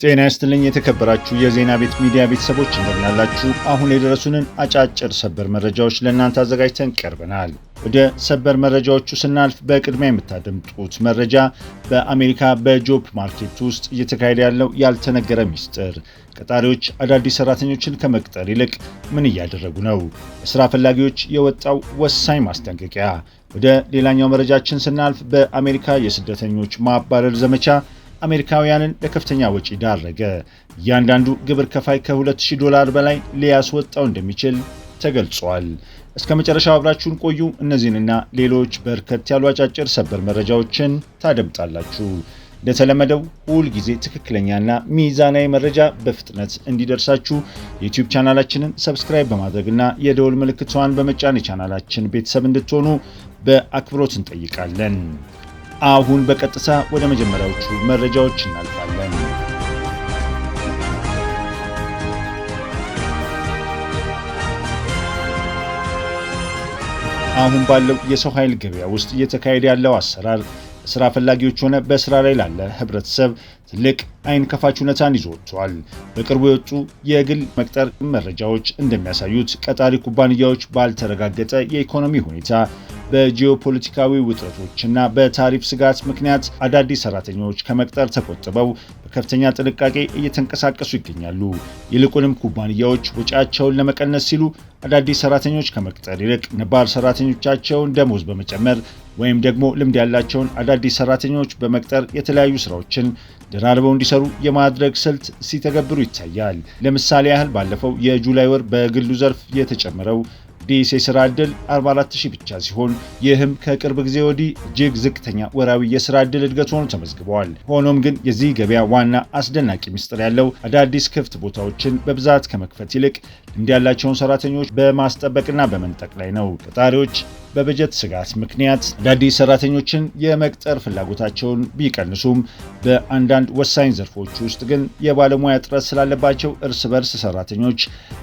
ጤና ይስጥልኝ የተከበራችሁ የዜና ቤት ሚዲያ ቤተሰቦች እንደምን አላችሁ? አሁን የደረሱንን አጫጭር ሰበር መረጃዎች ለእናንተ አዘጋጅተን ቀርበናል። ወደ ሰበር መረጃዎቹ ስናልፍ በቅድሚያ የምታደምጡት መረጃ በአሜሪካ በጆብ ማርኬት ውስጥ እየተካሄደ ያለው ያልተነገረ ሚስጥር፣ ቀጣሪዎች አዳዲስ ሰራተኞችን ከመቅጠር ይልቅ ምን እያደረጉ ነው? ለስራ ፈላጊዎች የወጣው ወሳኝ ማስጠንቀቂያ። ወደ ሌላኛው መረጃችን ስናልፍ በአሜሪካ የስደተኞች ማባረር ዘመቻ አሜሪካውያንን ለከፍተኛ ወጪ ዳረገ። እያንዳንዱ ግብር ከፋይ $2000 በላይ ሊያስወጣው እንደሚችል ተገልጿል። እስከ መጨረሻው አብራችሁን ቆዩ። እነዚህንና ሌሎች በርከት ያሉ አጫጭር ሰበር መረጃዎችን ታደምጣላችሁ። እንደተለመደው ሁል ጊዜ ትክክለኛና ሚዛናዊ መረጃ በፍጥነት እንዲደርሳችሁ የዩቲዩብ ቻናላችንን ሰብስክራይብ በማድረግና የደወል ምልክቷን በመጫን የቻናላችን ቤተሰብ እንድትሆኑ በአክብሮት እንጠይቃለን። አሁን በቀጥታ ወደ መጀመሪያዎቹ መረጃዎች እናልፋለን። አሁን ባለው የሰው ኃይል ገበያ ውስጥ እየተካሄደ ያለው አሰራር ስራ ፈላጊዎች ሆነ በስራ ላይ ላለ ህብረተሰብ ትልቅ አይን ከፋች ሁኔታን ይዞ ወጥቷል። በቅርቡ የወጡ የግል መቅጠር መረጃዎች እንደሚያሳዩት ቀጣሪ ኩባንያዎች ባልተረጋገጠ የኢኮኖሚ ሁኔታ በጂኦፖለቲካዊ ውጥረቶችና በታሪፍ ስጋት ምክንያት አዳዲስ ሰራተኞች ከመቅጠር ተቆጥበው በከፍተኛ ጥንቃቄ እየተንቀሳቀሱ ይገኛሉ። ይልቁንም ኩባንያዎች ወጪያቸውን ለመቀነስ ሲሉ አዳዲስ ሰራተኞች ከመቅጠር ይልቅ ነባር ሰራተኞቻቸውን ደሞዝ በመጨመር ወይም ደግሞ ልምድ ያላቸውን አዳዲስ ሰራተኞች በመቅጠር የተለያዩ ስራዎችን ደራርበው እንዲሰሩ የማድረግ ስልት ሲተገብሩ ይታያል። ለምሳሌ ያህል ባለፈው የጁላይ ወር በግሉ ዘርፍ የተጨመረው አዲስ የስራ ዕድል 44000 ብቻ ሲሆን ይህም ከቅርብ ጊዜ ወዲህ እጅግ ዝቅተኛ ወራዊ የስራ ዕድል እድገት ሆኖ ተመዝግቧል። ሆኖም ግን የዚህ ገበያ ዋና አስደናቂ ምስጢር ያለው አዳዲስ ክፍት ቦታዎችን በብዛት ከመክፈት ይልቅ ልምድ ያላቸውን ሰራተኞች በማስጠበቅና በመንጠቅ ላይ ነው። ቀጣሪዎች በበጀት ስጋት ምክንያት አዳዲስ ሰራተኞችን የመቅጠር ፍላጎታቸውን ቢቀንሱም በአንዳንድ ወሳኝ ዘርፎች ውስጥ ግን የባለሙያ እጥረት ስላለባቸው እርስ በርስ ሰራተኞች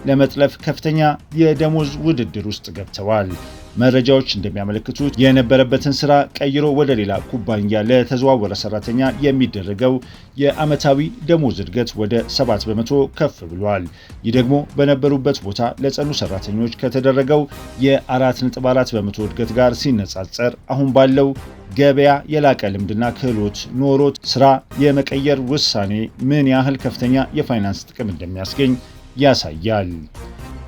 ለመጥለፍ ከፍተኛ የደሞዝ ውድድር ውስጥ ገብተዋል። መረጃዎች እንደሚያመለክቱት የነበረበትን ስራ ቀይሮ ወደ ሌላ ኩባንያ ለተዘዋወረ ሰራተኛ የሚደረገው የዓመታዊ ደሞዝ እድገት ወደ 7% ከፍ ብሏል። ይህ ደግሞ በነበሩበት ቦታ ለጸኑ ሰራተኞች ከተደረገው የ4.4% እድገት ጋር ሲነጻጸር አሁን ባለው ገበያ የላቀ ልምድና ክህሎት ኖሮት ስራ የመቀየር ውሳኔ ምን ያህል ከፍተኛ የፋይናንስ ጥቅም እንደሚያስገኝ ያሳያል።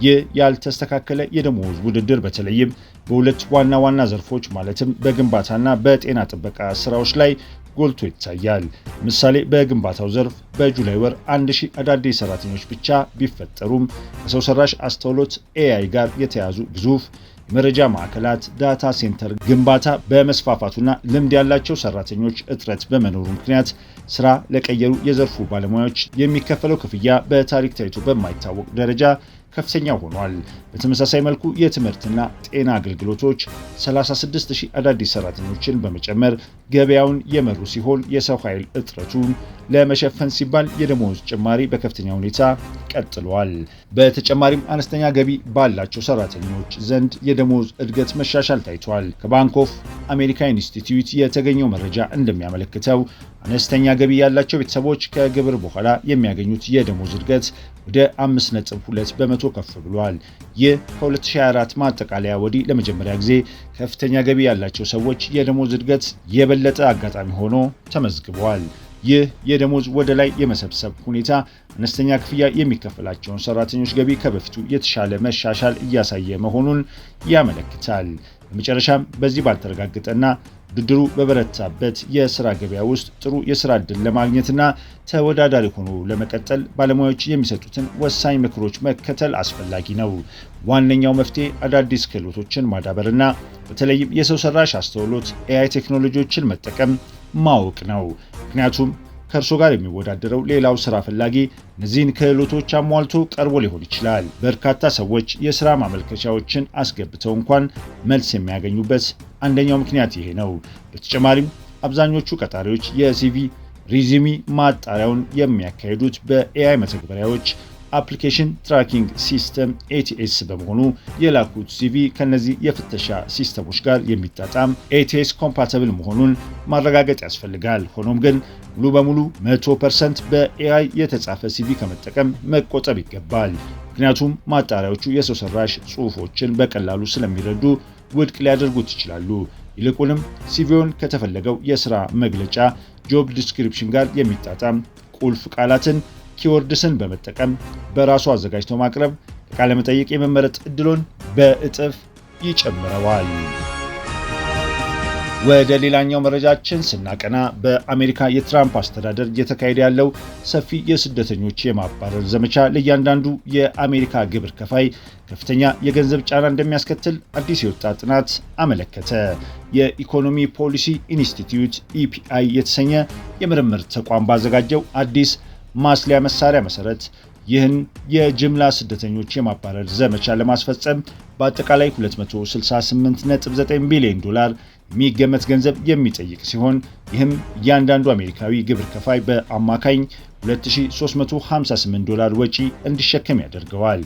ይህ ያልተስተካከለ የደሞዝ ውድድር በተለይም በሁለት ዋና ዋና ዘርፎች ማለትም በግንባታና በጤና ጥበቃ ስራዎች ላይ ጎልቶ ይታያል። ምሳሌ በግንባታው ዘርፍ በጁላይ ወር 1000 አዳዲስ ሰራተኞች ብቻ ቢፈጠሩም ከሰው ሰራሽ አስተውሎት AI ጋር የተያዙ ግዙፍ የመረጃ ማዕከላት ዳታ ሴንተር ግንባታ በመስፋፋቱና ልምድ ያላቸው ሰራተኞች እጥረት በመኖሩ ምክንያት ስራ ለቀየሩ የዘርፉ ባለሙያዎች የሚከፈለው ክፍያ በታሪክ ታይቶ በማይታወቅ ደረጃ ከፍተኛ ሆኗል። በተመሳሳይ መልኩ የትምህርትና ጤና አገልግሎቶች 36000 አዳዲስ ሰራተኞችን በመጨመር ገበያውን የመሩ ሲሆን የሰው ኃይል እጥረቱን ለመሸፈን ሲባል የደሞዝ ጭማሪ በከፍተኛ ሁኔታ ቀጥሏል። በተጨማሪም አነስተኛ ገቢ ባላቸው ሰራተኞች ዘንድ የደሞዝ እድገት መሻሻል ታይቷል። ከባንክ ኦፍ አሜሪካ ኢንስቲትዩት የተገኘው መረጃ እንደሚያመለክተው አነስተኛ ገቢ ያላቸው ቤተሰቦች ከግብር በኋላ የሚያገኙት የደሞዝ እድገት ወደ 5.2% ከፍ ብሏል። ይህ ከ2024 ማጠቃለያ ወዲህ ለመጀመሪያ ጊዜ ከፍተኛ ገቢ ያላቸው ሰዎች የደሞዝ እድገት የበለጠ አጋጣሚ ሆኖ ተመዝግቧል። ይህ የደሞዝ ወደ ላይ የመሰብሰብ ሁኔታ አነስተኛ ክፍያ የሚከፈላቸውን ሰራተኞች ገቢ ከበፊቱ የተሻለ መሻሻል እያሳየ መሆኑን ያመለክታል። በመጨረሻም በዚህ ባልተረጋገጠና ውድድሩ በበረታበት የስራ ገበያ ውስጥ ጥሩ የስራ ዕድል ለማግኘትና ተወዳዳሪ ሆኖ ለመቀጠል ባለሙያዎች የሚሰጡትን ወሳኝ ምክሮች መከተል አስፈላጊ ነው። ዋነኛው መፍትሄ አዳዲስ ክህሎቶችን ማዳበርና በተለይም የሰው ሰራሽ አስተውሎት AI ቴክኖሎጂዎችን መጠቀም ማወቅ ነው። ምክንያቱም ከእርሶ ጋር የሚወዳደረው ሌላው ስራ ፈላጊ እነዚህን ክህሎቶች አሟልቶ ቀርቦ ሊሆን ይችላል። በርካታ ሰዎች የስራ ማመልከቻዎችን አስገብተው እንኳን መልስ የሚያገኙበት አንደኛው ምክንያት ይሄ ነው። በተጨማሪም አብዛኞቹ ቀጣሪዎች የሲቪ ሪዚሚ ማጣሪያውን የሚያካሂዱት በኤአይ መተግበሪያዎች አፕሊኬሽን ትራኪንግ ሲስተም ATS በመሆኑ የላኩት CV ከነዚህ የፍተሻ ሲስተሞች ጋር የሚጣጣም ATS ኮምፓቲብል መሆኑን ማረጋገጥ ያስፈልጋል። ሆኖም ግን ሙሉ በሙሉ 100% በAI የተጻፈ CV ከመጠቀም መቆጠብ ይገባል። ምክንያቱም ማጣሪያዎቹ የሰው ሰራሽ ጽሑፎችን በቀላሉ ስለሚረዱ ውድቅ ሊያደርጉት ይችላሉ። ይልቁንም CVውን ከተፈለገው የሥራ መግለጫ ጆብ ዲስክሪፕሽን ጋር የሚጣጣም ቁልፍ ቃላትን ኪወርድስን በመጠቀም በራሱ አዘጋጅቶ ማቅረብ ለቃለ መጠይቅ የመመረጥ ዕድሉን በእጥፍ ይጨምረዋል። ወደ ሌላኛው መረጃችን ስናቀና በአሜሪካ የትራምፕ አስተዳደር እየተካሄደ ያለው ሰፊ የስደተኞች የማባረር ዘመቻ ለእያንዳንዱ የአሜሪካ ግብር ከፋይ ከፍተኛ የገንዘብ ጫና እንደሚያስከትል አዲስ የወጣ ጥናት አመለከተ። የኢኮኖሚ ፖሊሲ ኢንስቲትዩት EPI የተሰኘ የምርምር ተቋም ባዘጋጀው አዲስ ማስሊያ መሳሪያ መሰረት ይህን የጅምላ ስደተኞች የማባረር ዘመቻ ለማስፈጸም በአጠቃላይ $268.9 ቢሊዮን የሚገመት ገንዘብ የሚጠይቅ ሲሆን ይህም እያንዳንዱ አሜሪካዊ ግብር ከፋይ በአማካኝ $2358 ወጪ እንዲሸከም ያደርገዋል።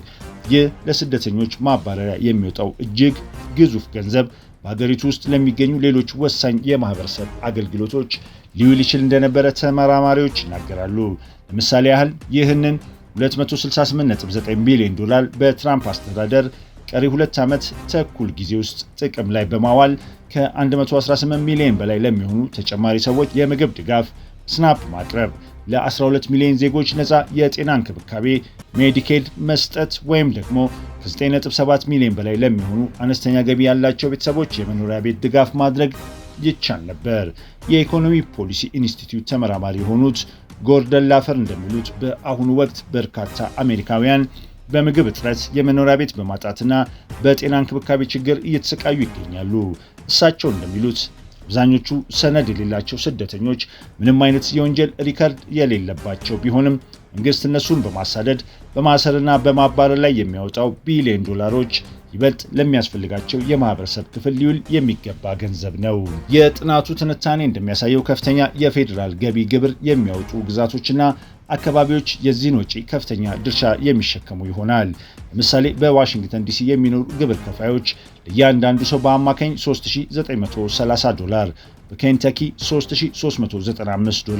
ይህ ለስደተኞች ማባረሪያ የሚወጣው እጅግ ግዙፍ ገንዘብ በሀገሪቱ ውስጥ ለሚገኙ ሌሎች ወሳኝ የማህበረሰብ አገልግሎቶች ሊውል ይችል እንደነበረ ተመራማሪዎች ይናገራሉ። ለምሳሌ ያህል ይህንን $268.9 ቢሊዮን በትራምፕ አስተዳደር ቀሪ 2 ዓመት ተኩል ጊዜ ውስጥ ጥቅም ላይ በማዋል ከ118 ሚሊዮን በላይ ለሚሆኑ ተጨማሪ ሰዎች የምግብ ድጋፍ ስናፕ ማቅረብ፣ ለ12 ሚሊዮን ዜጎች ነፃ የጤና እንክብካቤ ሜዲኬድ መስጠት ወይም ደግሞ ከ9.7 ሚሊዮን በላይ ለሚሆኑ አነስተኛ ገቢ ያላቸው ቤተሰቦች የመኖሪያ ቤት ድጋፍ ማድረግ ይቻል ነበር። የኢኮኖሚ ፖሊሲ ኢንስቲትዩት ተመራማሪ የሆኑት ጎርደን ላፈር እንደሚሉት በአሁኑ ወቅት በርካታ አሜሪካውያን በምግብ እጥረት፣ የመኖሪያ ቤት በማጣትና በጤና እንክብካቤ ችግር እየተሰቃዩ ይገኛሉ። እሳቸው እንደሚሉት አብዛኞቹ ሰነድ የሌላቸው ስደተኞች ምንም አይነት የወንጀል ሪከርድ የሌለባቸው ቢሆንም መንግስት እነሱን በማሳደድ በማሰርና በማባረር ላይ የሚያወጣው ቢሊዮን ዶላሮች ይበልጥ ለሚያስፈልጋቸው የማህበረሰብ ክፍል ሊውል የሚገባ ገንዘብ ነው። የጥናቱ ትንታኔ እንደሚያሳየው ከፍተኛ የፌዴራል ገቢ ግብር የሚያወጡ ግዛቶችና አካባቢዎች የዚህን ወጪ ከፍተኛ ድርሻ የሚሸከሙ ይሆናል። ለምሳሌ በዋሽንግተን ዲሲ የሚኖሩ ግብር ከፋዮች ለእያንዳንዱ ሰው በአማካኝ $3930፣ በኬንታኪ $3395፣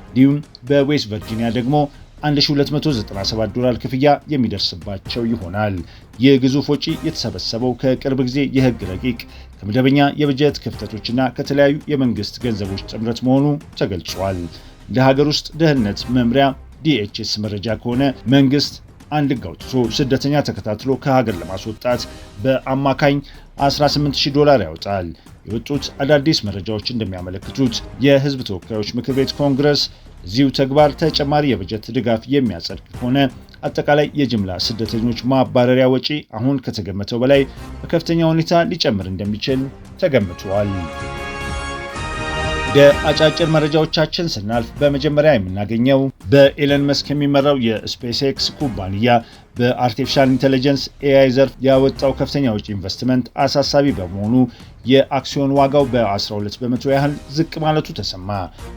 እንዲሁም በዌስት ቨርጂኒያ ደግሞ $1297 ክፍያ የሚደርስባቸው ይሆናል። ይህ ግዙፍ ወጪ የተሰበሰበው ከቅርብ ጊዜ የህግ ረቂቅ ከመደበኛ የበጀት ክፍተቶችና ከተለያዩ የመንግስት ገንዘቦች ጥምረት መሆኑ ተገልጿል። እንደ ሀገር ውስጥ ደህንነት መምሪያ DHS መረጃ ከሆነ መንግስት አንድ ህግ አውጥቶ ስደተኛ ተከታትሎ ከሀገር ለማስወጣት በአማካኝ $18000 ያወጣል። የወጡት አዳዲስ መረጃዎች እንደሚያመለክቱት የህዝብ ተወካዮች ምክር ቤት ኮንግረስ እዚሁ ተግባር ተጨማሪ የበጀት ድጋፍ የሚያጸድቅ ከሆነ አጠቃላይ የጅምላ ስደተኞች ማባረሪያ ወጪ አሁን ከተገመተው በላይ በከፍተኛ ሁኔታ ሊጨምር እንደሚችል ተገምቷል። ወደ አጫጭር መረጃዎቻችን ስናልፍ በመጀመሪያ የምናገኘው በኤለን መስክ የሚመራው የስፔስኤክስ ኩባንያ በአርቲፊሻል ኢንተለጀንስ AI ዘርፍ ያወጣው ከፍተኛ ወጪ ኢንቨስትመንት አሳሳቢ በመሆኑ የአክሲዮን ዋጋው በ12 በመቶ ያህል ዝቅ ማለቱ ተሰማ።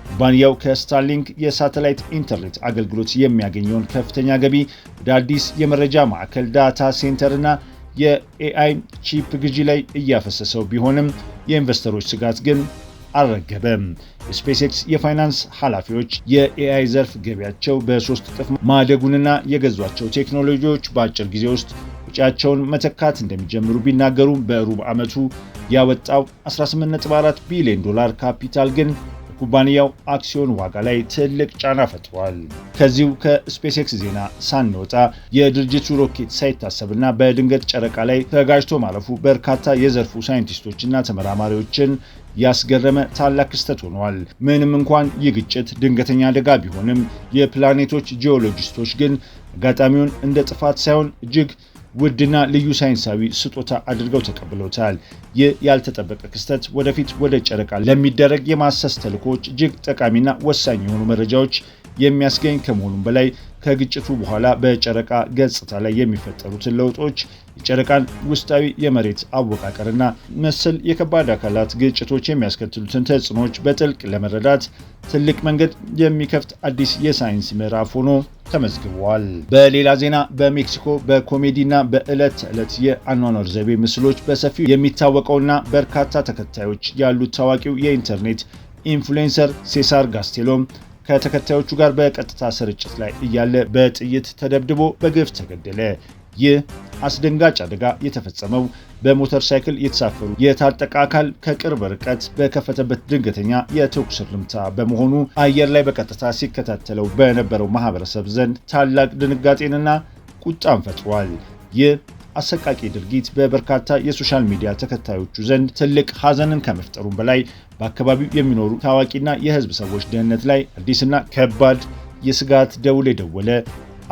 ኩባንያው ከስታርሊንክ የሳተላይት ኢንተርኔት አገልግሎት የሚያገኘውን ከፍተኛ ገቢ ወደ አዲስ የመረጃ ማዕከል ዳታ ሴንተርና የAI ቺፕ ግዢ ላይ እያፈሰሰው ቢሆንም የኢንቨስተሮች ስጋት ግን አልረገበም። የስፔስኤክስ የፋይናንስ ኃላፊዎች የAI ዘርፍ ገቢያቸው በ3 እጥፍ ማደጉንና የገዟቸው ቴክኖሎጂዎች በአጭር ጊዜ ውስጥ ወጪያቸውን መተካት እንደሚጀምሩ ቢናገሩም በሩብ ዓመቱ ያወጣው $18.4 ቢሊዮን ካፒታል ግን ኩባንያው አክሲዮን ዋጋ ላይ ትልቅ ጫና ፈጥሯል። ከዚሁ ከስፔስኤክስ ዜና ሳንወጣ የድርጅቱ ሮኬት ሳይታሰብና በድንገት ጨረቃ ላይ ተጋጅቶ ማለፉ በርካታ የዘርፉ ሳይንቲስቶችና ተመራማሪዎችን ያስገረመ ታላቅ ክስተት ሆኗል። ምንም እንኳን ይህ ግጭት ድንገተኛ አደጋ ቢሆንም የፕላኔቶች ጂኦሎጂስቶች ግን አጋጣሚውን እንደ ጥፋት ሳይሆን እጅግ ውድና ልዩ ሳይንሳዊ ስጦታ አድርገው ተቀብለውታል። ይህ ያልተጠበቀ ክስተት ወደፊት ወደ ጨረቃ ለሚደረግ የማሰስ ተልዕኮች እጅግ ጠቃሚና ወሳኝ የሆኑ መረጃዎች የሚያስገኝ ከመሆኑም በላይ ከግጭቱ በኋላ በጨረቃ ገጽታ ላይ የሚፈጠሩትን ለውጦች፣ የጨረቃን ውስጣዊ የመሬት አወቃቀርና መሰል የከባድ አካላት ግጭቶች የሚያስከትሉትን ተጽዕኖዎች በጥልቅ ለመረዳት ትልቅ መንገድ የሚከፍት አዲስ የሳይንስ ምዕራፍ ሆኖ ተመዝግበዋል። በሌላ ዜና በሜክሲኮ በኮሜዲና በዕለት ተዕለት የአኗኗር ዘይቤ ምስሎች በሰፊው የሚታወቀውና በርካታ ተከታዮች ያሉት ታዋቂው የኢንተርኔት ኢንፍሉዌንሰር ሴሳር ጋስቴሎ ከተከታዮቹ ጋር በቀጥታ ስርጭት ላይ እያለ በጥይት ተደብድቦ በግፍ ተገደለ። ይህ አስደንጋጭ አደጋ የተፈጸመው በሞተር ሳይክል የተሳፈሩ የታጠቀ አካል ከቅርብ ርቀት በከፈተበት ድንገተኛ የተኩስ እርምታ በመሆኑ አየር ላይ በቀጥታ ሲከታተለው በነበረው ማህበረሰብ ዘንድ ታላቅ ድንጋጤንና ቁጣን ፈጥሯል። ይህ አሰቃቂ ድርጊት በበርካታ የሶሻል ሚዲያ ተከታዮቹ ዘንድ ትልቅ ሐዘንን ከመፍጠሩም በላይ በአካባቢው የሚኖሩ ታዋቂና የህዝብ ሰዎች ደህንነት ላይ አዲስና ከባድ የስጋት ደውል የደወለ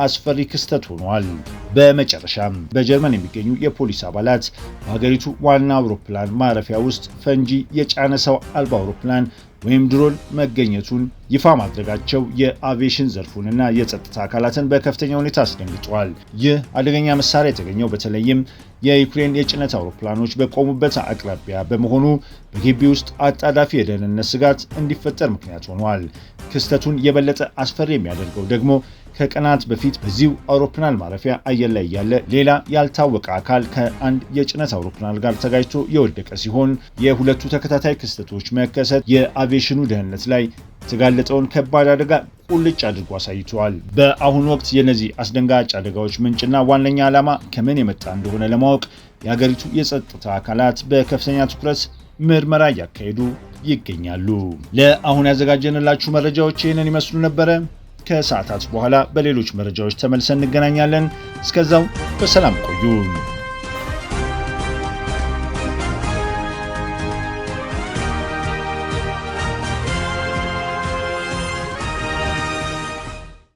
አስፈሪ ክስተት ሆኗል። በመጨረሻም በጀርመን የሚገኙ የፖሊስ አባላት በሀገሪቱ ዋና አውሮፕላን ማረፊያ ውስጥ ፈንጂ የጫነ ሰው አልባ አውሮፕላን ወይም ድሮን መገኘቱን ይፋ ማድረጋቸው የአቪዬሽን ዘርፉንና የጸጥታ አካላትን በከፍተኛ ሁኔታ አስደንግጧል። ይህ አደገኛ መሳሪያ የተገኘው በተለይም የዩክሬን የጭነት አውሮፕላኖች በቆሙበት አቅራቢያ በመሆኑ በግቢ ውስጥ አጣዳፊ የደህንነት ስጋት እንዲፈጠር ምክንያት ሆኗል። ክስተቱን የበለጠ አስፈሪ የሚያደርገው ደግሞ ከቀናት በፊት በዚሁ አውሮፕላን ማረፊያ አየር ላይ ያለ ሌላ ያልታወቀ አካል ከአንድ የጭነት አውሮፕላን ጋር ተጋጭቶ የወደቀ ሲሆን የሁለቱ ተከታታይ ክስተቶች መከሰት የአቪዬሽኑ ደህንነት ላይ የተጋለጠውን ከባድ አደጋ ቁልጭ አድርጎ አሳይቷል። በአሁኑ ወቅት የነዚህ አስደንጋጭ አደጋዎች ምንጭና ዋነኛ ዓላማ ከምን የመጣ እንደሆነ ለማወቅ የሀገሪቱ የጸጥታ አካላት በከፍተኛ ትኩረት ምርመራ እያካሄዱ ይገኛሉ። ለአሁን ያዘጋጀንላችሁ መረጃዎች ይህንን ይመስሉ ነበረ። ከሰዓታት በኋላ በሌሎች መረጃዎች ተመልሰን እንገናኛለን። እስከዛው በሰላም ቆዩ።